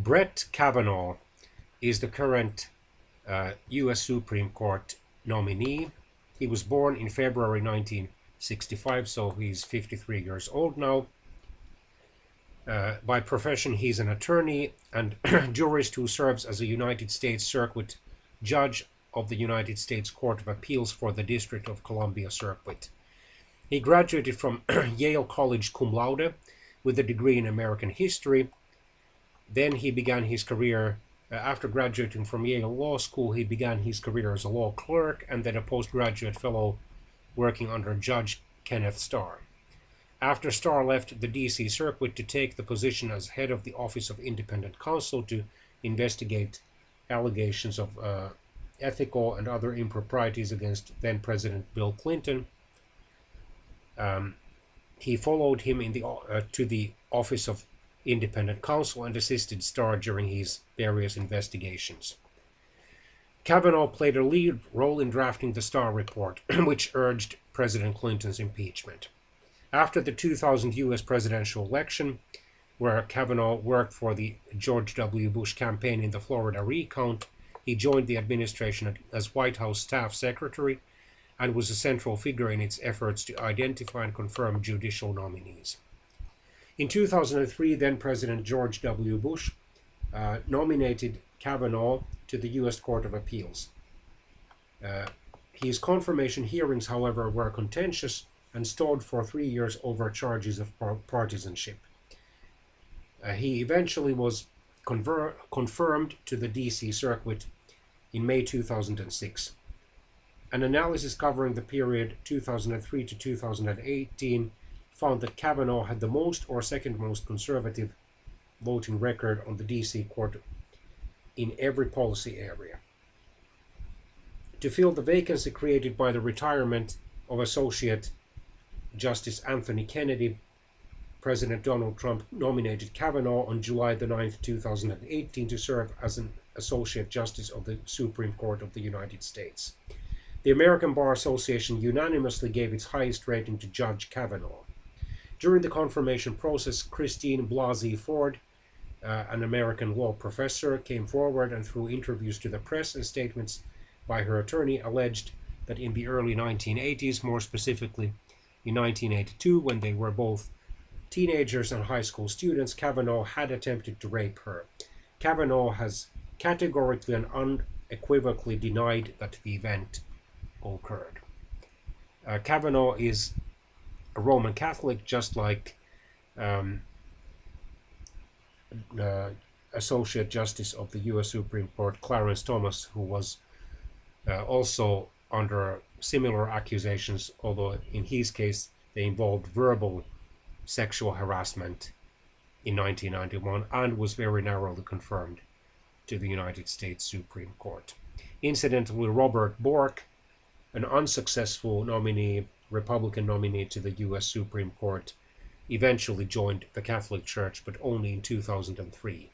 Brett Kavanaugh is the current U.S. Supreme Court nominee. He was born in February 1965, so he's 53 years old now. By profession, he's an attorney and jurist who serves as a United States Circuit Judge of the United States Court of Appeals for the District of Columbia Circuit. He graduated from Yale College cum laude with a degree in American history. Then he began his career, after graduating from Yale Law School, he began his career as a law clerk and then a postgraduate fellow working under Judge Kenneth Starr. After Starr left the D.C. Circuit to take the position as head of the Office of Independent Counsel to investigate allegations of ethical and other improprieties against then-President Bill Clinton, he followed him to the Office of Independent Counsel and assisted Starr during his various investigations. Kavanaugh played a lead role in drafting the Starr Report, which urged President Clinton's impeachment. After the 2000 U.S. presidential election, where Kavanaugh worked for the George W. Bush campaign in the Florida recount, he joined the administration as White House staff secretary and was a central figure in its efforts to identify and confirm judicial nominees. In 2003, then-President George W. Bush nominated Kavanaugh to the U.S. Court of Appeals. His confirmation hearings, however, were contentious and stalled for 3 years over charges of partisanship. He eventually was confirmed to the D.C. Circuit in May 2006. An analysis covering the period 2003 to 2018 found that Kavanaugh had the most or second most conservative voting record on the D.C. Court in every policy area. To fill the vacancy created by the retirement of Associate Justice Anthony Kennedy, President Donald Trump nominated Kavanaugh on July the 9th, 2018 to serve as an Associate Justice of the Supreme Court of the United States. The American Bar Association unanimously gave its highest rating to Judge Kavanaugh. During the confirmation process, Christine Blasey Ford, an American law professor, came forward and through interviews to the press and statements by her attorney alleged that in the early 1980s, more specifically in 1982, when they were both teenagers and high school students, Kavanaugh had attempted to rape her. Kavanaugh has categorically and unequivocally denied that the event occurred. Kavanaugh is a Roman Catholic, just like Associate Justice of the U.S. Supreme Court Clarence Thomas, who was also under similar accusations, although in his case they involved verbal sexual harassment in 1991 and was very narrowly confirmed to the United States Supreme Court. Incidentally, Robert Bork, an unsuccessful nominee, Republican nominee to the U.S. Supreme Court, eventually joined the Catholic Church, but only in 2003.